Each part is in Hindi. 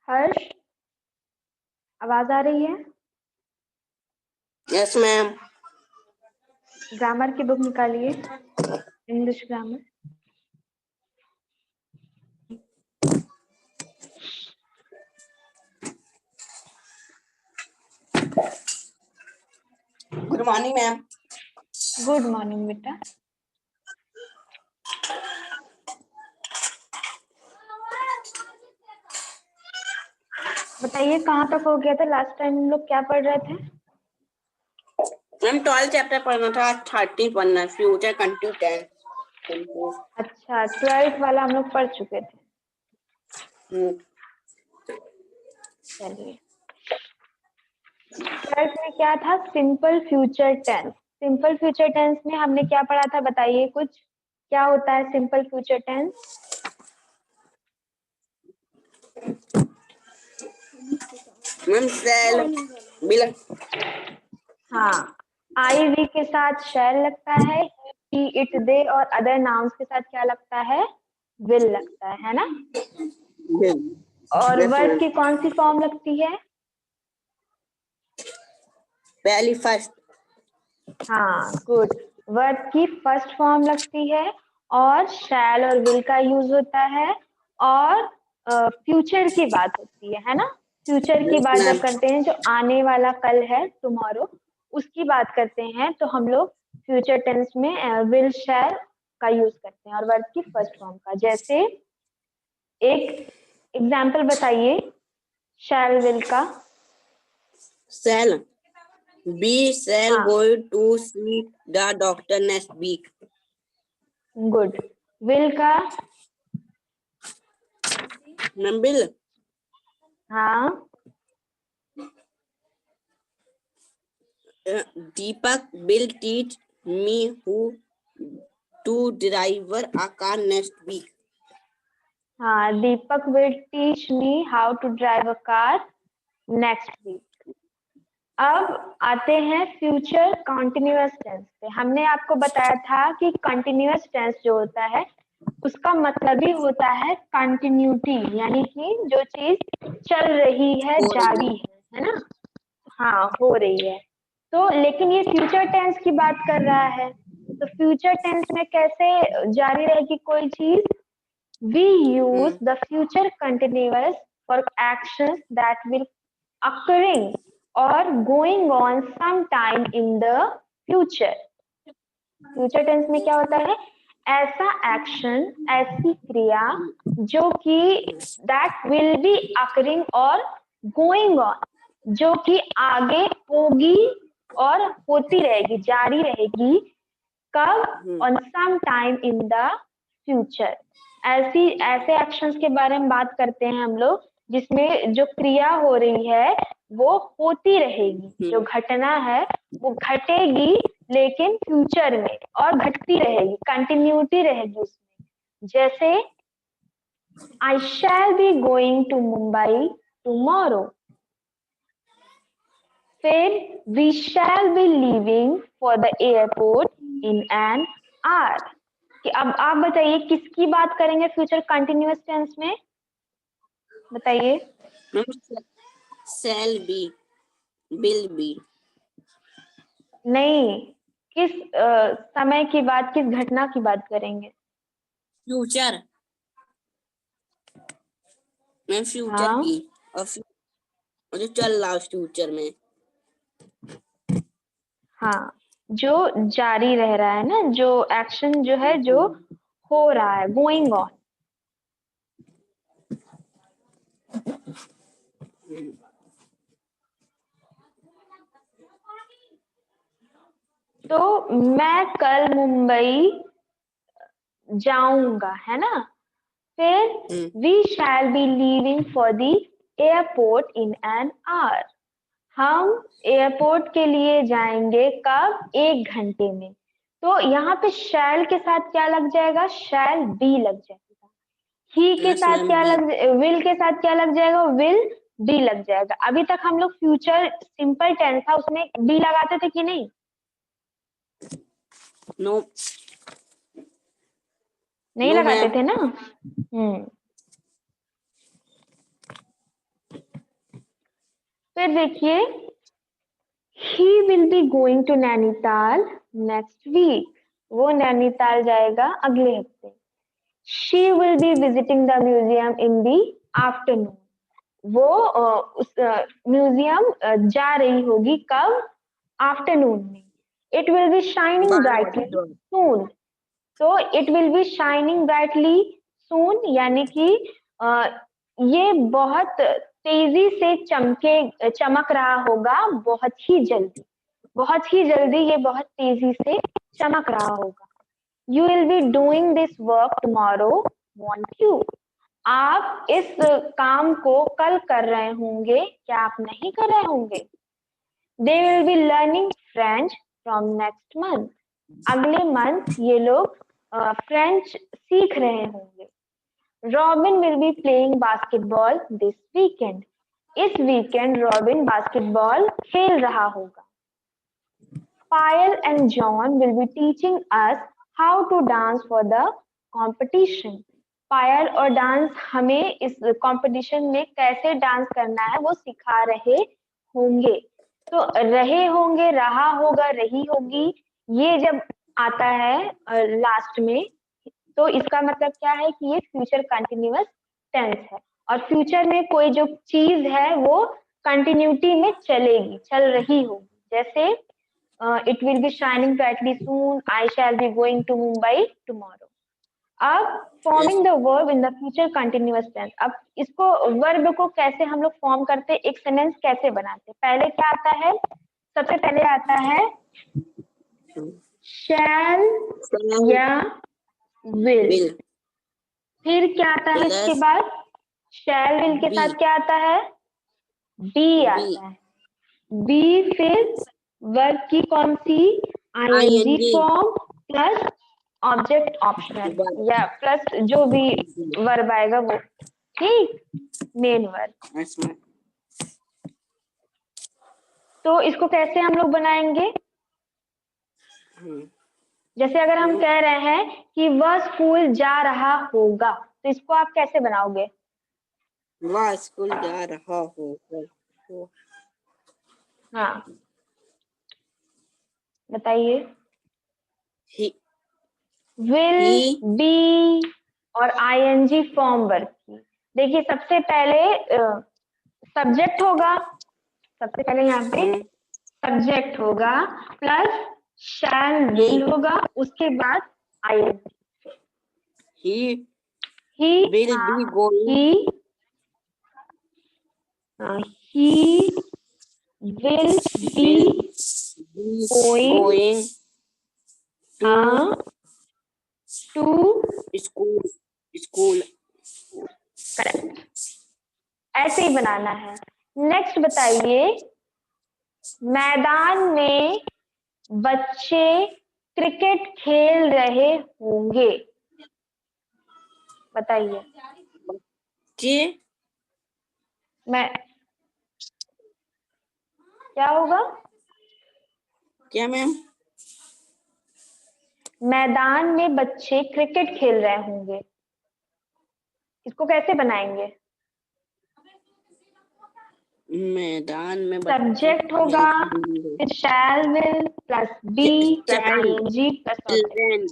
हर्ष, आवाज आ रही है? Yes ma'am. ग्रामर की बुक निकालिए, English grammar. Good morning ma'am. Good morning बेटा। बताइए कहाँ तक हो गया था लास्ट टाइम हम लोग क्या पढ़ रहे थे? मैम 12 चैप्टर पढ़ना था, 30 पढ़ना है, फ्यूचर कंटिन्यू टेंस। अच्छा, 12th वाला हम लोग पढ़ चुके थे। चलिए, 12th में क्या था? Simple future tense. Simple future tense में हमने क्या पढ़ा था? बताइए कुछ। क्या होता है simple future tense? Ma'am shall will. हाँ, आई वी के साथ शैल लगता है, ही इट दे और अदर नाउन्स के साथ क्या लगता है? विल लगता है ना? और वर्ब की कौन सी फॉर्म लगती है? पहली फर्स्ट। हाँ, गुड। वर्ब की फर्स्ट फॉर्म लगती है और शैल और विल का यूज होता है और फ्यूचर की बात होती है ना? फ्यूचर की बात जब करते हैं, जो आने वाला कल है, टुमारो, उसकी बात करते हैं तो हम लोग फ्यूचर टेंस में विल शैल का यूज करते हैं और वर्ब की फर्स्ट फॉर्म का। जैसे एक एग्जाम्पल बताइए शैल विल का। सेल बी सेल हाँ, going to see the doctor next week. Good. Will का? Ma'am will. हाँ, Deepak will teach me who to drive a car next week. हाँ, Deepak will teach me how to drive a car next week. अब आते हैं फ्यूचर कंटिन्यूअस टेंस पे। हमने आपको बताया था कि कंटिन्यूअस टेंस जो होता है उसका मतलब ही होता है कंटिन्यूटी, यानी कि जो चीज चल रही है, जारी है ना? हाँ, हो रही है। तो लेकिन ये फ्यूचर टेंस की बात कर रहा है, तो फ्यूचर टेंस में कैसे जारी रहेगी कोई चीज? We use the future continuous for actions that will occurring or going on sometime in the future. Future tense में क्या होता है? ऐसा एक्शन, ऐसी क्रिया जो कि that will be occurring और going on, जो कि आगे होगी और होती रहेगी, जारी रहेगी। कब? On some time in the future. ऐसे एक्शंस के बारे में बात करते हैं हम लोग जिसमें जो क्रिया हो रही है वो होती रहेगी, जो घटना है वो घटेगी लेकिन फ्यूचर में, और घटती रहेगी, कंटिन्यूटी रहेगी उसमें। जैसे I shall be going to Mumbai tomorrow. फिर we shall be leaving for the airport in an hour. कि अब आप बताइए किसकी बात करेंगे फ्यूचर कंटिन्यूअस टेंस में? बताइए। Shall be will be. नहीं, किस समय की बात, किस घटना की बात करेंगे? फ्यूचर। मैं फ्यूचर हाँ, की और जो चल रहा है फ्यूचर में। हाँ, जो जारी रह रहा है ना, जो एक्शन जो है जो हो रहा है, गोइंग ऑन। तो मैं कल मुंबई जाऊंगा, है ना? फिर we shall be leaving for the airport in an hour. हम एयरपोर्ट के लिए जाएंगे कब? 1 घंटे में। तो यहाँ पे शैल के साथ क्या लग जाएगा? शैल बी लग जाएगा। ही के साथ क्या लग, विल के साथ क्या लग जाएगा? विल बी लग जाएगा। अभी तक हम लोग फ्यूचर सिंपल टेंस था उसमें बी लगाते थे कि नहीं? नो नहीं नो लगाते मैम। थे ना? फिर देखिए, he will be going to Nainital next week. वो नैनीताल जाएगा अगले हफ्ते. She will be visiting the museum in the afternoon. वो उस म्यूजियम जा रही होगी कब? आफ्टरनून में. It will be shining 12 brightly बजे। soon. तो it will be shining brightly soon यानी कि ये बहुत तेजी से चमक रहा होगा बहुत ही जल्दी. बहुत ही जल्दी ये बहुत तेजी से चमक रहा होगा. You will be doing this work tomorrow, won't you? आप इस काम को कल कर रहे होंगे, क्या आप नहीं कर रहे होंगे? They will be learning French from next month. अगले मंथ ये लोग फ्रेंच सीख रहे होंगे. Robin will be playing basketball this weekend. इस वीकेंड रॉबिन बास्केटबॉल खेल रहा होगा. Payal and John will be teaching us how to dance for the competition. पायल और डांस हमें इस कंपटीशन में कैसे डांस करना है वो सिखा रहे होंगे. तो रहे होंगे, रहा होगा, रही होगी, ये जब आता है लास्ट में तो इसका मतलब क्या है कि ये फ्यूचर कंटिन्यूअस टेंस है. और फ्यूचर में कोई जो चीज है वो कंटिन्यूटी में चलेगी, चल रही होगी. जैसे it will be shining brightly soon, I shall be going to Mumbai tomorrow. अब forming the verb in the future continuous tense. अब इसको वर्ब को कैसे हम लोग फॉर्म करते हैं, एक सेंटेंस कैसे बनाते हैं? पहले क्या आता है? सबसे पहले आता है शैल या विल. फिर क्या आता है इसके बाद? शैल विल के साथ क्या आता है? बी आता है. बी फिर वर्ब की कौन सी? ING form plus object optional या प्लस जो भी वर्ब आएगा वो. ठीक, मेन वर्ब. तो इसको कैसे हम लोग बनाएंगे? जैसे अगर हम कह रहे हैं कि वह स्कूल जा रहा होगा, तो इसको आप कैसे बनाओगे? वह स्कूल जा रहा होगा. हाँ, बताइए. विल, बी और आईएनजी फॉर्म वर्ब की. देखिए सबसे पहले सब्जेक्ट होगा. सबसे पहले यहाँ पे सब्जेक्ट होगा प्लस शैल विल होगा, उसके बाद ING. He will be going. He will be going to school. Correct. ऐसे ही बनाना है. नेक्स्ट बताइए, मैदान में बच्चे क्रिकेट खेल रहे होंगे. बताइए. मैं क्या होगा? क्या मैम? मैदान में बच्चे क्रिकेट खेल रहे होंगे. इसको कैसे बनाएंगे? मैदान में सब्जेक्ट होगा फिर shall will plus be plus ING plus children.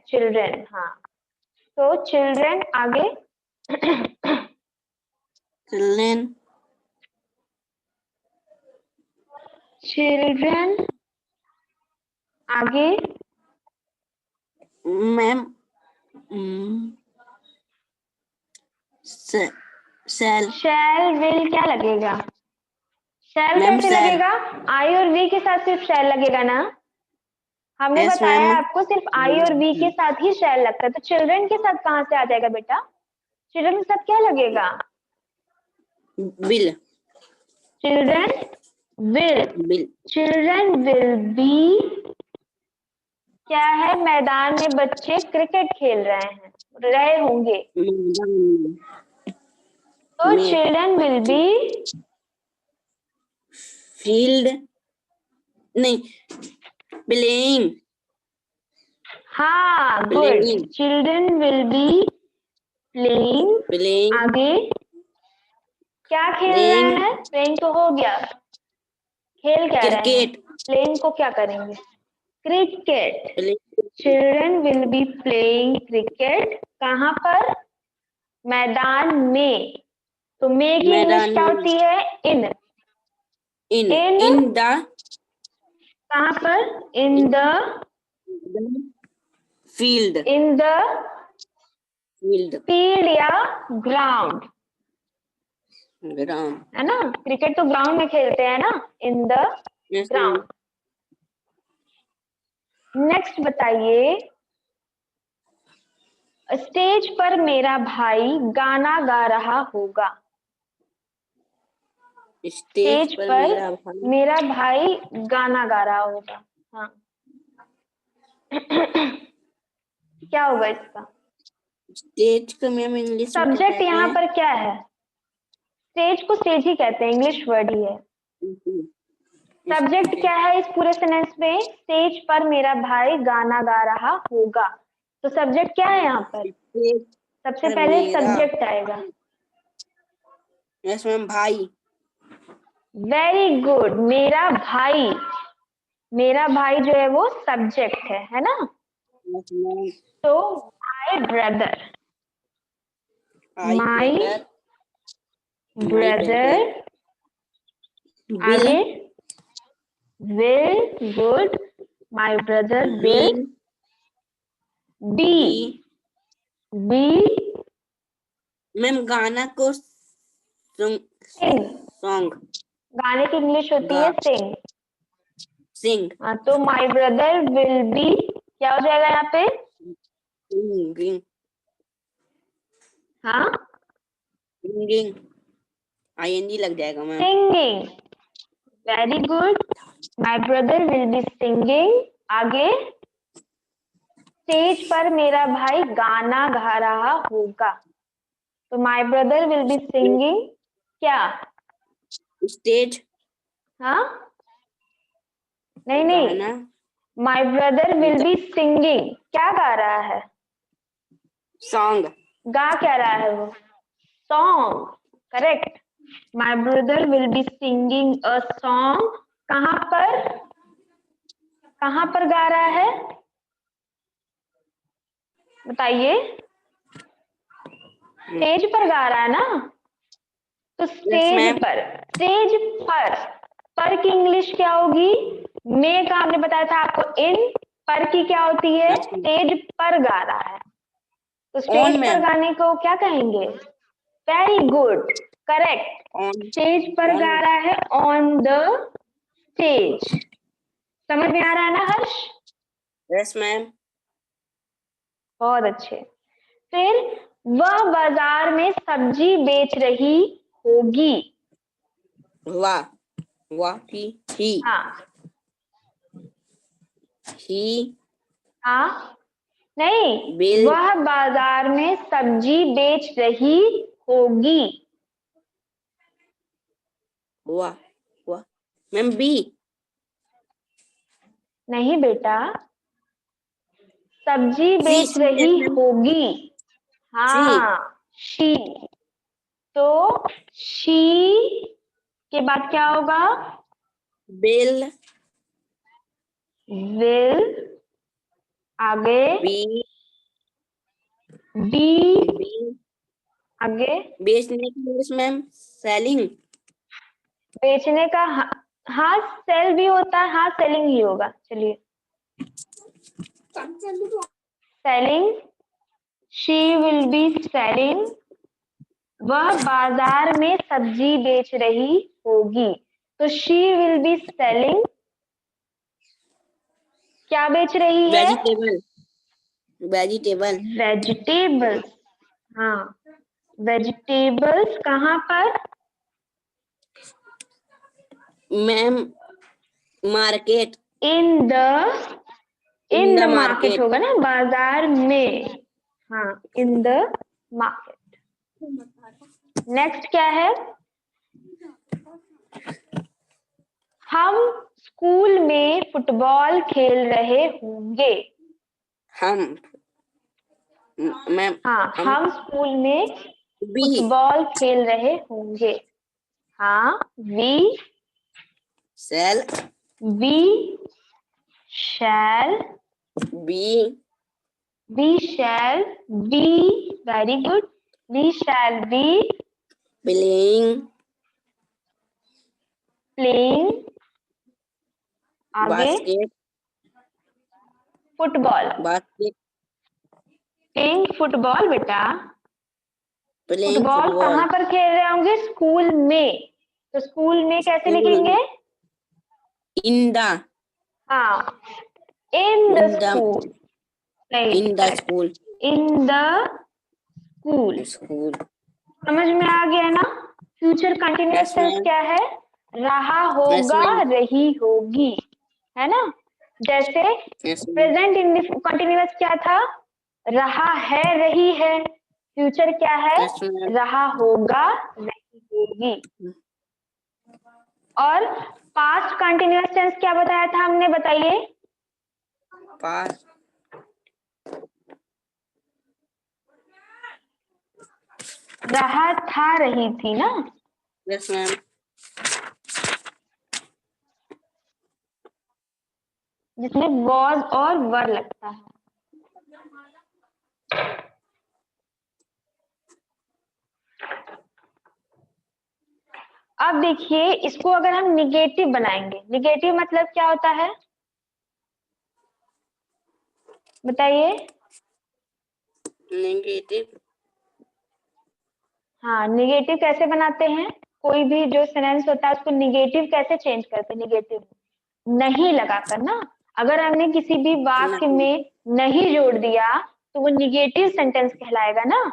Children. हाँ, तो चिल्ड्रन आगे. चिल्ड्रन आगे. मैम शैल विल क्या लगेगा? शैल कैसे लगेगा? आई और वी के साथ सिर्फ शैल लगेगा ना. हमने बताया आपको सिर्फ आई और वी के साथ ही शैल लगता है. तो चिल्ड्रन के साथ कहाँ से आ जाएगा बेटा? चिल्ड्रन के साथ क्या लगेगा? विल. चिल्ड्रन विल बी क्या है? मैदान में बच्चे क्रिकेट खेल रहे होंगे. तो चिल्ड्रन विल बी फील्ड नहीं प्लेइंग. हाँ, good. Children will be playing. आगे क्या खेल रहे हैं? प्लेइंग तो हो गया, खेल क्या रहे हैं? क्रिकेट। प्लेइंग को क्या करेंगे? Cricket. Children will be playing cricket. कहाँ पर? मैदान में। तो में की इंग्लिश मैदान क्या में। होती है? इन। इन इन इन द कहाँ पर? In the field. In the field field या ग्राउंड, ग्राउंड। है ना? क्रिकेट तो ग्राउंड में खेलते हैं ना, इन द ग्राउंड। नेक्स्ट बताइए, स्टेज पर मेरा भाई गाना गा रहा होगा। स्टेज पर मेरा भाई। मेरा भाई गाना गा रहा होगा। हाँ क्या होगा इसका? स्टेज का मैम इंग्लिश में क्या सब्जेक्ट कहते यहाँ हैं? पर क्या है? स्टेज को स्टेज ही कहते हैं, इंग्लिश वर्ड ही है। सब्जेक्ट क्या है इस पूरे सेंटेंस में? स्टेज पर मेरा भाई गाना गा रहा होगा। तो सब्जेक्ट क्या है यहाँ पर? स्टेज सबसे पर पहले मेरा। सब्जेक्ट आएगा। यस मैम, भाई। वेरी गुड, मेरा भाई। मेरा भाई जो है वो सब्जेक्ट है ना? Yes ma'am. तो my brother. I my brother. My brother. Brother will आगे will. Good, my brother will will be. Be. Be ma'am गाना को सिंग। सॉन्ग। गाने की इंग्लिश होती गा है सिंग। सिंग। हाँ, तो माय ब्रदर विल बी क्या हो जाएगा यहाँ पे? सिंगिंग। हाँ, सिंगिंग आईएनजी लग जाएगा ma'am. Singing. Very good, my brother will be singing. आगे, स्टेज पर मेरा भाई गाना गा रहा होगा। तो my brother will be singing क्या? स्टेज हाँ, नहीं नहीं, गाना my brother will be singing क्या गा रहा है? सॉन्ग। गा क्या रहा है वो? Song. Correct, my brother will be singing a song. कहाँ पर? कहाँ पर गा रहा है बताइए? स्टेज पर गा रहा है ना? तो यस स्टेज मैम। पर। स्टेज पर की इंग्लिश क्या होगी? में का आपने बताया था आपको इन। पर की क्या होती है? स्टेज पर गा रहा है, तो ऑन स्टेज पर मैम। गाने को क्या कहेंगे? Very good, correct. On. Stage पर ऑन। गा रहा है, ऑन द स्टेज। समझ में आ रहा है ना हर्ष? Yes ma'am. बहुत अच्छे। फिर, वह बाजार में सब्जी बेच रही होगी। वाह। वाह की हाँ ही हाँ, नहीं, विल। वह बाजार में सब्जी बेच रही होगी। वाह। वाह मैम, बी। नहीं बेटा, सब्जी सी बेच सी यस रही मैम। होगी। सी हाँ, शी। तो शी के बाद क्या होगा? बिल। विल। आगे बी। बी। बी आगे बेचने की इंग्लिश मैम सेलिंग। बेचने का हाँ, सेल भी होता है। हाँ, सेलिंग ही होगा। चलिए, selling. She will be selling. वह बाजार में सब्जी बेच रही होगी। तो शी विल बी सेलिंग क्या बेच रही है? वेजिटेबल। Vegetable vegetables. हाँ, वेजिटेबल्स कहाँ पर? Ma'am market. In the in the market market. होगा ना, बाजार में। हाँ, इन द मार्केट। नेक्स्ट क्या है? हम स्कूल में फुटबॉल खेल रहे होंगे। हम मैम हाँ, हम हम स्कूल में बी। फुटबॉल खेल रहे होंगे। हाँ, we shall shall be very good. We shall be playing आगे फुटबॉल, प्लेइंग फुटबॉल बेटा। फुटबॉल कहाँ पर खेल रहे होंगे? स्कूल में। तो स्कूल में कैसे लिखेंगे? इन द, हाँ, in the school, in the school, in the school. समझ में आ गया ना? फ्यूचर कंटिन्यूअस टेंस क्या है? रहा होगा, रही होगी, है ना? जैसे प्रेजेंट कंटिन्यूअस क्या था? रहा है, रही है। फ्यूचर क्या है? रहा होगा, रही होगी। और पास्ट कंटिन्यूअस टेंस क्या बताया था हमने? बताइए। पास्ट रहा था, रही थी ना? Yes ma'am. जिसमें was और were लगता है। अब देखिए, इसको अगर हम निगेटिव बनाएंगे, निगेटिव मतलब क्या होता है? बताइए। नेगेटिव, हाँ, निगेटिव कैसे बनाते हैं? कोई भी जो सेंटेंस होता है उसको निगेटिव कैसे चेंज करते हैं? निगेटिव नहीं लगाकर ना। अगर हमने किसी भी वाक्य में नहीं जोड़ दिया तो वो निगेटिव सेंटेंस कहलाएगा ना।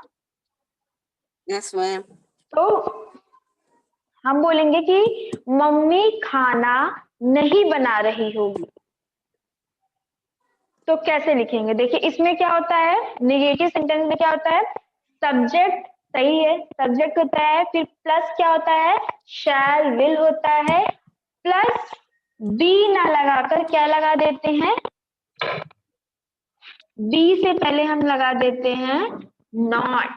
Yes ma'am. तो हम बोलेंगे कि मम्मी खाना नहीं बना रही होगी। तो कैसे लिखेंगे? देखिए, इसमें क्या होता है? निगेटिव सेंटेंस में क्या होता है? सब्जेक्ट, सही है, सब्जेक्ट होता है, फिर प्लस क्या होता है? शैल, विल होता है, प्लस बी ना लगाकर क्या लगा देते हैं? बी से पहले हम लगा देते हैं not.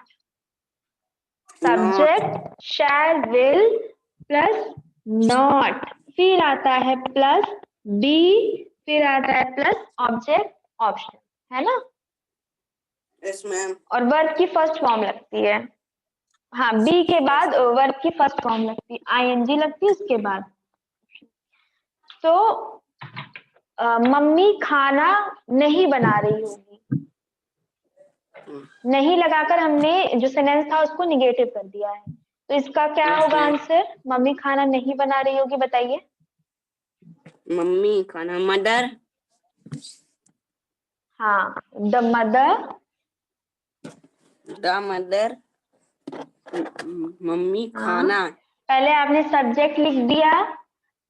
Subject shall, will plus not, फिर आता है प्लस बी, फिर आता है प्लस ऑब्जेक्ट ऑप्शन, है ना? Yes ma'am. और वर्ब की फर्स्ट फॉर्म लगती है। हाँ, बी के बाद वर्ब की फर्स्ट फॉर्म लगती है, आईएनजी लगती है उसके बाद। तो मम्मी खाना नहीं बना रही होगी। नहीं लगाकर हमने जो सेंटेंस था उसको निगेटिव कर दिया है। तो इसका क्या होगा आंसर? मम्मी खाना नहीं बना रही होगी, बताइए। मम्मी खाना, मदर। हाँ, द मदर, मम्मी खाना। पहले आपने सब्जेक्ट लिख दिया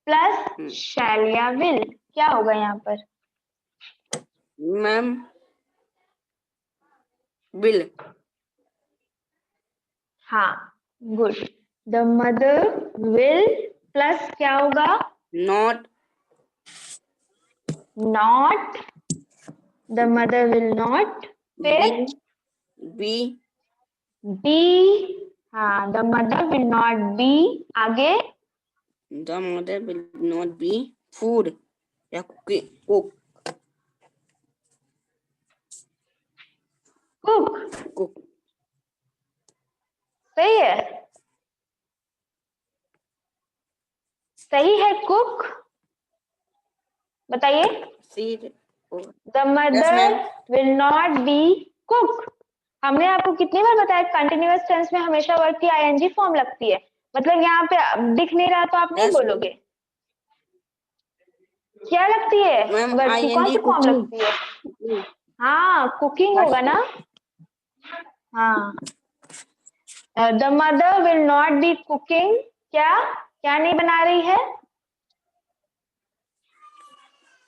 प्लस शैल या विल, क्या होगा यहाँ पर? Ma'am will. हाँ, good. The mother will plus क्या होगा? Not, not, the mother will not, फिर बी, बी, हाँ, the mother will not be, आगे द मदर विल नॉट बी फूड या कुक, कुक, सही है, सही है, कुक। बताइए। The mother will not be cook. हमने आपको कितनी बार बताया कंटिन्यूअस टेंस में हमेशा वर्ब की आईएनजी फॉर्म लगती है। मतलब यहाँ पे दिख नहीं रहा तो आप नहीं बोलोगे। क्या लगती है? वर्ब की कौन सी फॉर्म लगती है? हाँ, कुकिंग होगा ना। हाँ, the mother will not be cooking, क्या क्या नहीं बना रही है?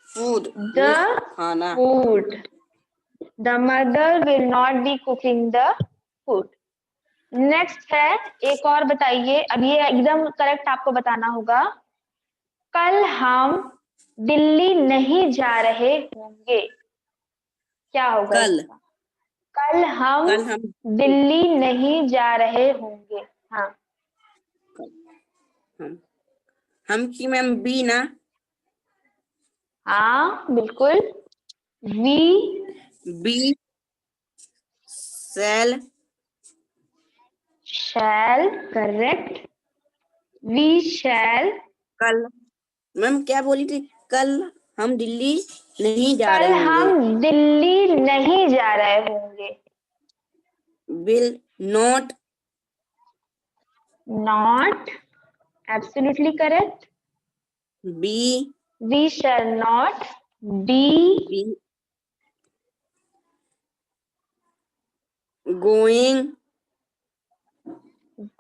फूड, खाना। Food. The mother will not be cooking the food. Next है, एक और बताइए। अब ये एकदम करेक्ट आपको बताना होगा। कल हम दिल्ली नहीं जा रहे होंगे, क्या होगा? कल हम दिल्ली नहीं जा रहे होंगे। हाँ, हम की मैम बी ना। हाँ बिल्कुल, we be shall shall, correct, we shall, कल मैम क्या बोली थी, कल हम दिल्ली नहीं जा कल रहे होंगे। हम दिल्ली नहीं जा रहे होंगे। Will not not, absolutely correct, be we shall not be be going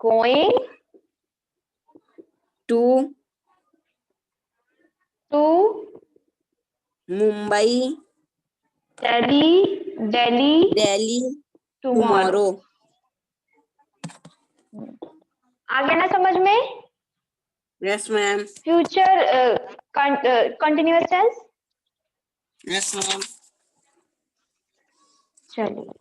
going to to Mumbai Delhi Delhi tomorrow. Tomorrow. आ गया ना समझ में? Yes ma'am. Future continuous tense. Yes ma'am. चलिए,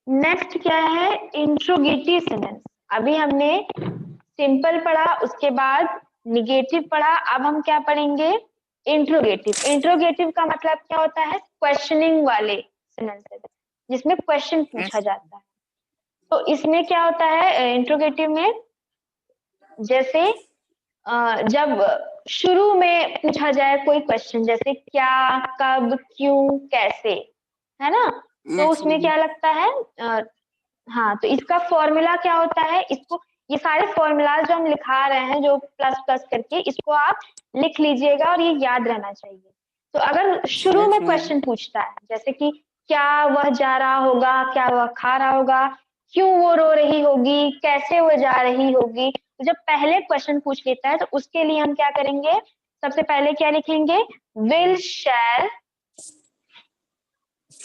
नेक्स्ट क्या है? Interrogative sentence. अभी हमने सिंपल पढ़ा, उसके बाद निगेटिव पढ़ा, अब हम क्या पढ़ेंगे? इंट्रोगेटिव। इंट्रोगेटिव का मतलब क्या होता है? क्वेश्चनिंग वाले सेंटेंसेस, जिसमें क्वेश्चन पूछा जाता है। तो इसमें क्या होता है इंट्रोगेटिव में? जैसे जब शुरू में पूछा जाए कोई क्वेश्चन, जैसे क्या, कब, क्यों, कैसे, है ना? तो यस उसमें मैम। क्या लगता है? हाँ, तो इसका फॉर्मूला क्या होता है? इसको, ये सारे फॉर्मूलाज जो हम लिखा रहे हैं, जो प्लस प्लस करके, इसको आप लिख लीजिएगा और ये याद रहना चाहिए। तो अगर शुरू यस में मैम। क्वेश्चन पूछता है, जैसे कि क्या वह जा रहा होगा, क्या वह खा रहा होगा, क्यों वो रो रही होगी, कैसे वो जा रही होगी, तो जब पहले क्वेश्चन पूछ लेता है तो उसके लिए हम क्या करेंगे? सबसे पहले क्या लिखेंगे? विल शैल।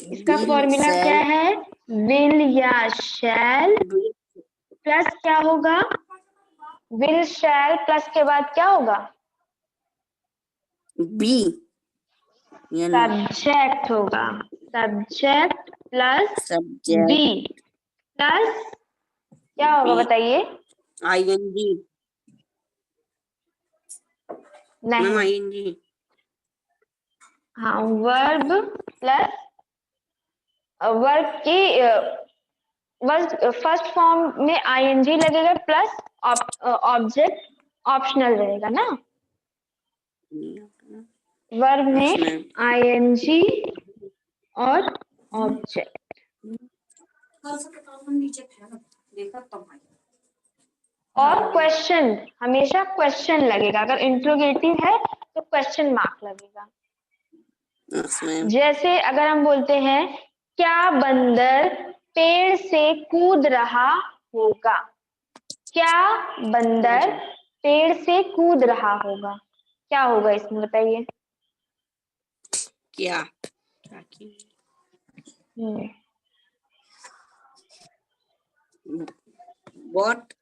इसका विल फॉर्मूला क्या सेल है? विल या शैल प्लस क्या होगा? विल शैल प्लस के बाद क्या होगा? बी सब्जेक्ट होगा। Subject plus subject be plus क्या होगा बी बताइए? आईएनजी। मैम नहीं, आईएनजी। हाँ, वर्ब प्लस वर्ब की फर्स्ट फॉर्म में आईएनजी लगेगा प्लस ऑब्जेक्ट ऑप्शनल रहेगा ना। वर्ब यस में मैम। आईएनजी और ऑब्जेक्ट। और क्वेश्चन, हमेशा क्वेश्चन लगेगा। अगर इंट्रोगेटिव है तो क्वेश्चन मार्क लगेगा। Yes ma'am. जैसे अगर हम बोलते हैं क्या बंदर पेड़ से कूद रहा होगा? क्या बंदर पेड़ से कूद रहा होगा? क्या होगा इसमें बताइए? क्या हम्म, व्हाट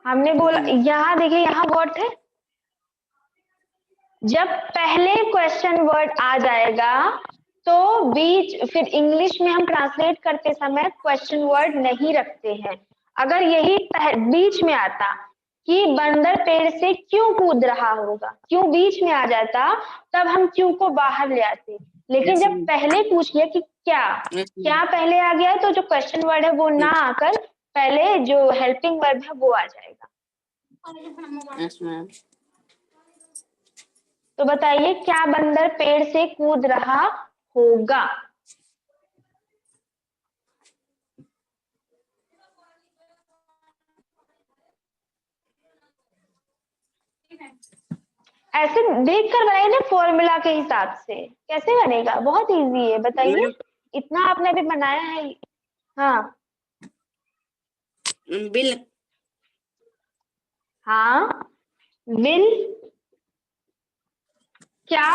हमने बोला, यहाँ देखिए, यहाँ व्हाट है। जब पहले क्वेश्चन वर्ड आ जाएगा तो बीच, फिर इंग्लिश में हम ट्रांसलेट करते समय क्वेश्चन वर्ड नहीं रखते हैं। अगर यही बीच में आता कि बंदर पेड़ से क्यों कूद रहा होगा, क्यों बीच में आ जाता, तब हम क्यों को बाहर ले आते। लेकिन यस जब पहले पूछ लिया कि क्या, क्या पहले आ गया, तो जो क्वेश्चन वर्ड है वो ना आकर पहले जो हेल्पिंग वर्ब है वो आ जाएगा। Yes ma'am. तो बताइए, क्या बंदर पेड़ से कूद रहा होगा? ऐसे देख कर बनाइए ना, फॉर्मूला के हिसाब से कैसे बनेगा? बहुत इजी है, बताइए। इतना आपने अभी बनाया है। हाँ, बिल हाँ, विल क्या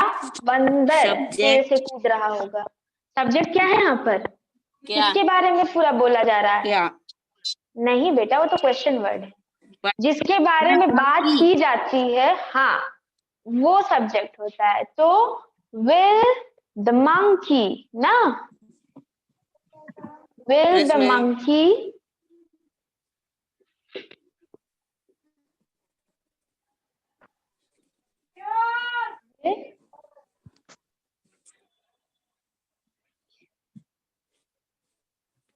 बंदर पेड़ से सब्जेक्ट कूद रहा होगा? सब्जेक्ट क्या है यहाँ पर? क्या किसके बारे में पूरा बोला जा रहा है? क्या नहीं बेटा, वो तो क्वेश्चन वर्ड है। जिसके बारे में बात monkey। की जाती है, हाँ, वो सब्जेक्ट होता है। तो विल द मंकी ना, will Yes, the ma'am. Monkey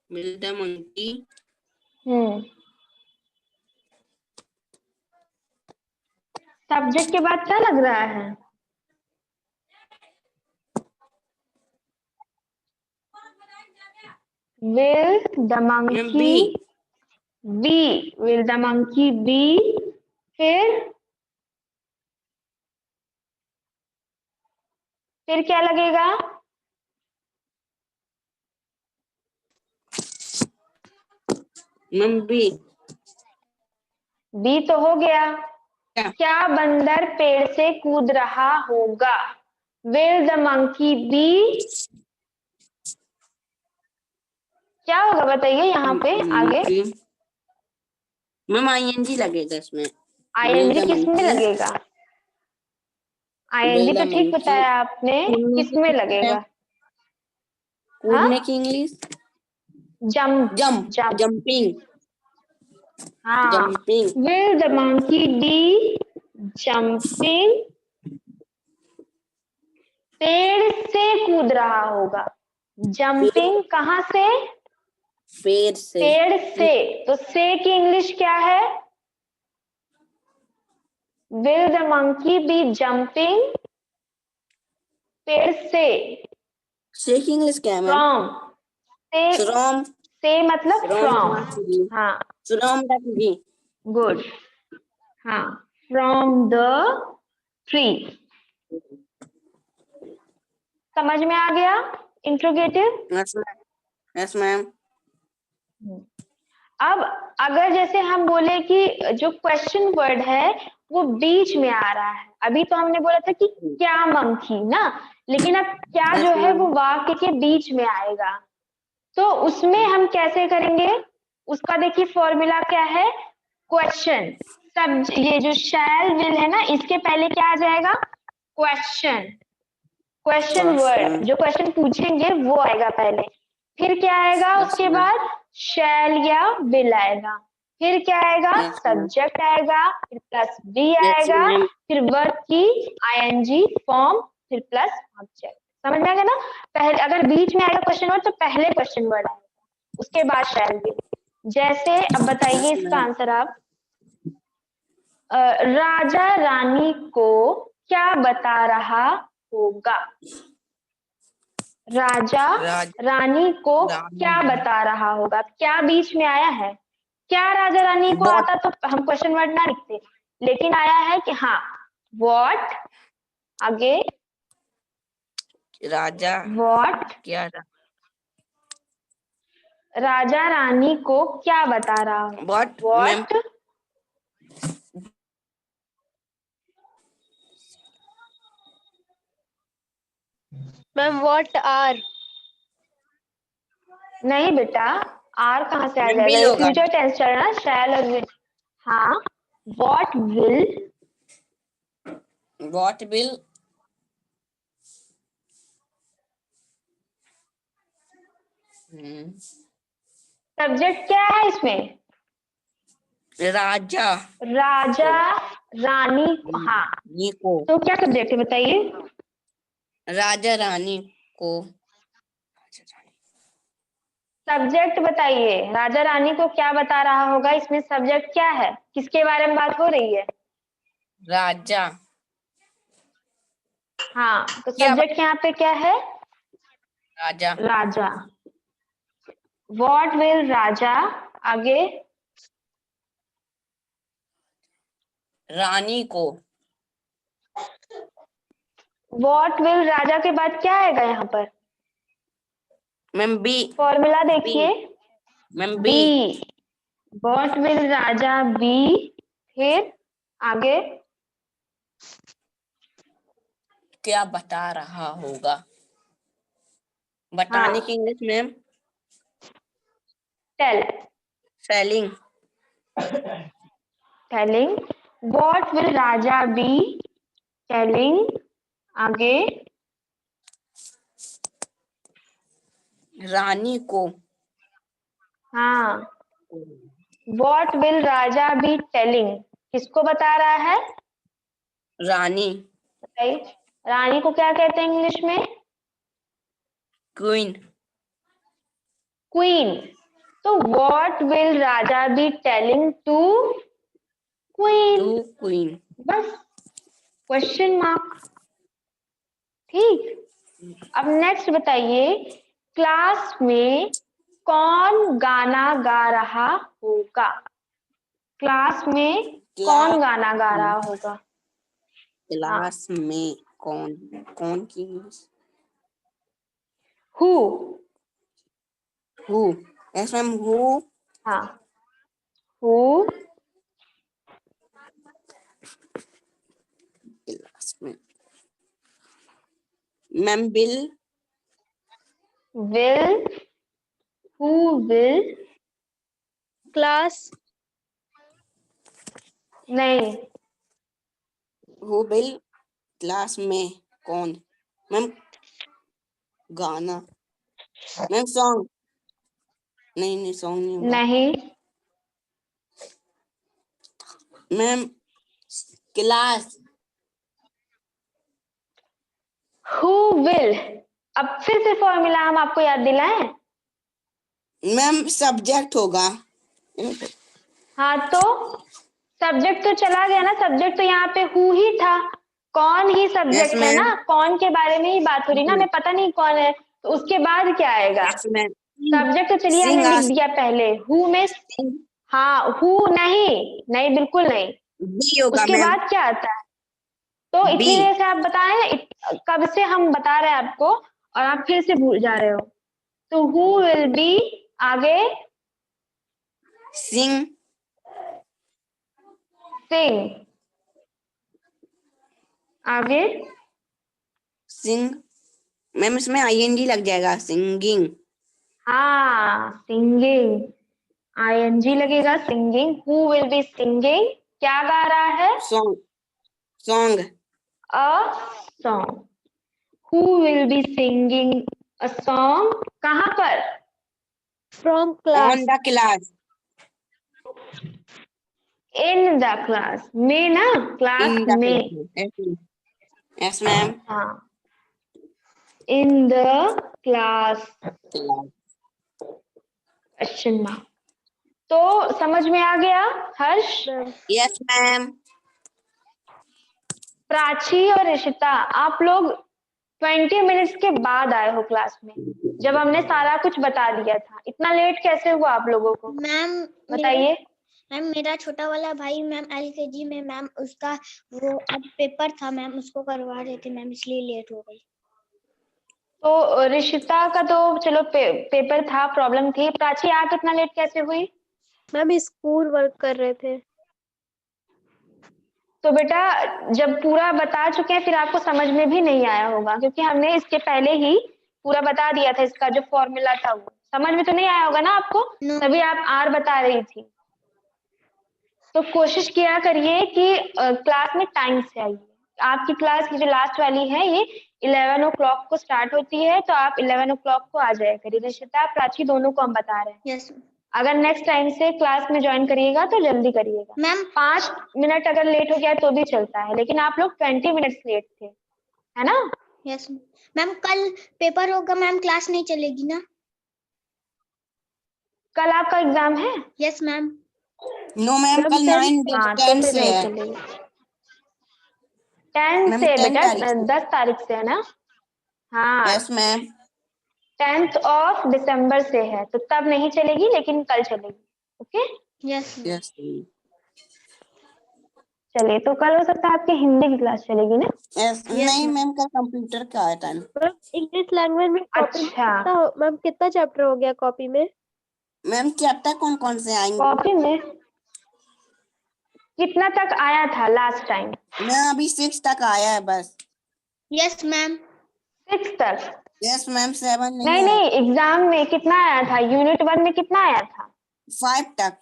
Will the monkey subject के बाद क्या लग रहा है? Will the ma'am monkey B? be? Will the monkey be? फिर क्या लगेगा? Ma'am B? बी तो हो गया। क्या क्या बंदर पेड़ से कूद रहा होगा? Will the monkey be? क्या होगा बताइए यहाँ पे आगे? मैम ING लगेगा इसमें। Will आईएनजी the किस में monkey? लगेगा? Will आईएनजी तो the ठीक monkey? बताया आपने, किस में लगेगा? हाँ, कूदने की English jump. Jump jump, jumping हाँ। Jumping. Will the monkey be jumping? पेड़ से कूद रहा होगा। जंपिंग कहाँ से? पेड़ से। पेड़ से। तो से की इंग्लिश क्या है? Will the monkey be jumping? पेड़ से। से की इंग्लिश क्या है मैम? From, से, फ्रॉम। से मतलब फ्रॉम from। कहाँ से? हाँ, फ्रॉम द ट्री। गुड। हाँ, from the tree। समझ में आ गया इंट्रोगेटिव? Yes ma'am. अब अगर जैसे हम बोले कि जो क्वेश्चन वर्ड है वो बीच में आ रहा है, अभी तो हमने बोला था कि क्या मंकी ना, लेकिन अब क्या यस जो है मैम। वो वाक्य के बीच में आएगा, तो उसमें हम कैसे करेंगे? उसका देखिए फॉर्मूला क्या है? क्वेश्चन, सब ये जो शैल विल है ना, इसके पहले क्या आ जाएगा? क्वेश्चन। क्वेश्चन वर्ड, जो क्वेश्चन पूछेंगे वो आएगा पहले, फिर क्या आएगा यस उसके मैम। बाद? शैल या विल आएगा, फिर क्या आएगा? Yes ma'am. सब्जेक्ट आएगा, फिर प्लस बी यस आएगा, मैम। फिर वर्ब की आईएनजी फॉर्म, फिर प्लस ऑब्जेक्ट। समझ में आ गया ना? पहले अगर बीच में आएगा क्वेश्चन वर्ड तो पहले क्वेश्चन वर्ड आएगा, उसके बाद शैल विल। जैसे अब बताइए यस इसका मैम। आंसर आप। राजा रानी को क्या बता रहा होगा? राजा रानी को क्या बता रहा होगा? क्या बीच में आया है? क्या राजा रानी को बॉट आता तो हम क्वेश्चन वर्ड ना लिखते, लेकिन आया है कि हाँ, व्हाट, आगे राजा व्हाट, क्या राजा रानी को क्या बता रहा होगा? What ma'am. What, ma'am what are. नहीं बेटा, आर कहाँ से आ मैम जाएगा? बिल ये होगा। फ्यूचर टेंस चल रहा है, शैल और विल। हाँ, what will, What will subject क्या है इसमें? राजा राजा रानी को, हाँ, रानी को तो क्या सब्जेक्ट है बताइए? राजा रानी को सब्जेक्ट बताइए, राजा रानी को क्या बता रहा होगा? इसमें सब्जेक्ट क्या है? किसके बारे में बात हो रही है? राजा हाँ, तो क्या सब्जेक्ट यहाँ पे क्या है? राजा राजा। व्हाट विल राजा, आगे रानी को। व्हाट विल राजा के बाद क्या आएगा यहाँ पर? Ma'am be. फॉर्मूला देखिए, ma'am be. Be. What will Raja be, फिर आगे क्या बता रहा होगा? बताने हाँ। की English ma'am tell. Selling. Telling. What will Raja be telling? आगे। रानी को। हाँ। What will Raja be telling? किसको बता रहा है? रानी। बताइए। रानी को क्या कहते हैं इंग्लिश में? क्वीन। क्वीन। तो what will Raja be telling to queen? To queen. बस, क्वेश्चन मार्क। ठीक। अब नेक्स्ट बताइए, क्लास में कौन गाना गा रहा होगा? क्लास में कौन गाना गा रहा होगा? हाँ। क्लास में कौन? कौन की English? Who. Who. Yes ma'am who. हाँ। हु। क्लास में ma'am bill. Will. Who will. Class. नहीं। हु बिल क्लास में कौन? मैम गाना। Ma'am song. नहीं सॉन्ग नहीं होगा नहीं। मैम। क्लास। Who will. अब फिर से फॉर्मूला हम आपको याद दिलाएं? मैम सब्जेक्ट होगा। हाँ, तो सब्जेक्ट तो चला गया ना, सब्जेक्ट तो यहाँ पे हु ही था। कौन ही यस सब्जेक्ट है मैम। ना, कौन के बारे में ही बात हो रही ना, हमें पता नहीं कौन है, तो उसके बाद क्या आएगा? Yes ma'am. सब्जेक्ट तो चलिए हमने सिंग लिख दिया पहले, हु में। हाँ, हु नहीं, नहीं बिल्कुल नहीं। बी होगा उसके मैम। बाद क्या आता है? तो बी। इतनी देर से आप बताए ना, कब से हम बता रहे हैं आपको, और आप फिर से भूल जा रहे हो। तो हु विल बी, आगे। सिंग। सिंग, आगे। सिंग। मैम इसमें आईएनजी लग जाएगा, सिंगिंग। हाँ, सिंगिंग। आईएनजी लगेगा, singing. Who will be singing, क्या गा रहा है? Song. Song. A song. Who will be singing a song, कहाँ पर? From on class. The class. In the class में ना, इन क्लास द में। क्लास। Yes ma'am. हाँ, in the class, question mark. तो समझ में आ गया Harsh? Ma'am. Yes ma'am. Prachi और ऋषिता, आप लोग 20 मिनट्स के बाद आए हो क्लास में, जब हमने सारा कुछ बता दिया था। इतना लेट कैसे हुआ आप लोगों को? मैम बताइए। मैम मेरा छोटा वाला भाई मैम एलकेजी में मैम उसका वो अब पेपर था मैम, उसको करवा रहे थे मैम, इसलिए लेट हो गई। तो ऋषिता का तो चलो पेपर था, प्रॉब्लम थी। प्राची आप इतना लेट कैसे हुई? मैम स्कूल वर्क कर रहे थे। तो बेटा, जब पूरा बता चुके हैं फिर आपको समझ में भी नहीं आया होगा, क्योंकि हमने इसके पहले ही पूरा बता दिया था। इसका जो फॉर्मूला था वो समझ में तो नहीं आया होगा ना आपको, No. तभी आप आर बता रही थी। तो कोशिश किया करिए कि क्लास में टाइम से आइए। आपकी क्लास की जो लास्ट वाली है ये 11 o'clock को स्टार्ट होती है, तो आप 11 o'clock को आ जाया करिए। ऋषिता, प्राची दोनों को हम बता रहे हैं। यस अगर नेक्स्ट टाइम से क्लास में ज्वाइन करिएगा तो जल्दी करिएगा। मैम। 5 मिनट अगर लेट हो गया तो भी चलता है, लेकिन आप लोग 20 मिनट्स लेट थे, है ना? यस मैम, कल पेपर होगा मैम, क्लास नहीं चलेगी ना? कल आपका एग्जाम है? Yes ma'am. No ma'am, ma'am कल 10 हाँ, तो 10 फिर से नहीं है। चलेगी। 10 मैम से 10 बेटा, तारीख से। 10 तारीख से है ना? हाँ, yes ma'am. 10th of December से है, तो तब नहीं चलेगी, लेकिन कल चलेगी। ओके, यस यस चलिए। तो कल हो सकता है आपकी हिंदी की क्लास चलेगी ना? यस। नहीं मैम, कल कंप्यूटर का है टाइम। मैम इंग्लिश लैंग्वेज में कॉपी में अच्छा, मैम कितना चैप्टर हो गया कॉपी में? मैम चैप्टर कौन कौन से आएंगे? कॉपी में कितना तक आया था लास्ट टाइम? मैं अभी 6 तक आया है बस। Yes ma'am. 6 तक? यस मैम 7 नहीं नहीं है, नहीं, एग्जाम में कितना आया था? यूनिट 1 में कितना आया था? 5 तक,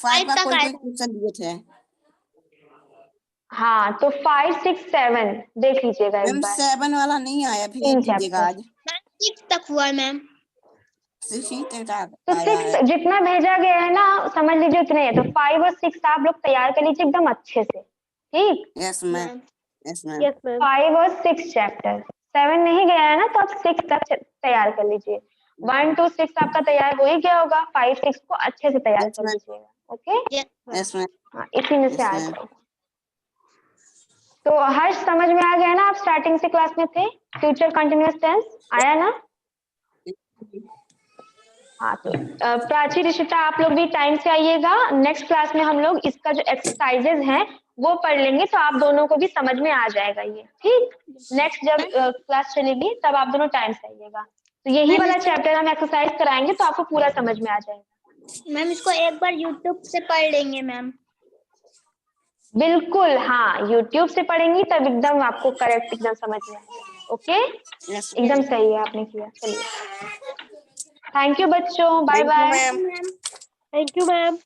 5 का तक कोई आया कोई क्वेश्चन दिए थे हाँ, तो 5, 6, 7 देख लीजिएगा एक मैम। बार। 7 वाला नहीं आया, फिर 3 दीजिएगा चैप्टर। आज। मैम 6 तक हुआ है मैम। 6 तक तो आया 6 है। जितना भेजा गया है ना, समझ लीजिए उतने है। तो 5 और 6 आप लोग तैयार कर लीजिए एकदम अच्छे से, ठीक? Yes ma'am, ma'am yes ma'am. Yes ma'am. 5 और 6 चैप्टर, 7 नहीं गया है ना, तो आप 6 तक तैयार कर लीजिए। 1 to 6 आपका तैयार हो ही गया होगा, 5, 6 को अच्छे से तैयार यस कर मैम, लीजिएगा। ओके, यस मैम, हाँ, इसी में से यस आ मैम। जाएगा। तो हर्ष समझ में आ गया ना? आप स्टार्टिंग से क्लास में थे, फ्यूचर कंटिन्यूअस टेंस आया ना? हाँ, तो प्राची, ऋषिता, आप लोग भी टाइम से आइएगा। नेक्स्ट क्लास में हम लोग इसका जो एक्सरसाइजेज हैं वो पढ़ लेंगे, तो आप दोनों को भी समझ में आ जाएगा ये, ठीक? नेक्स्ट जब क्लास चलेगी तब आप दोनों टाइम से आइएगा। तो यही मैम वाला इसको चैप्टर हम एक्सरसाइज कराएंगे तो आपको पूरा समझ में आ जाएगा। मैम इसको एक बार यूट्यूब से पढ़ लेंगे मैम। बिल्कुल, हाँ, यूट्यूब से पढ़ेंगी तब एकदम आपको करेक्ट एकदम समझ में आएगा। ओके, यस एकदम सही है आपने किया। चलिए, थैंक यू बच्चों, bye thank you bye. Ma'am. Thank you ma'am.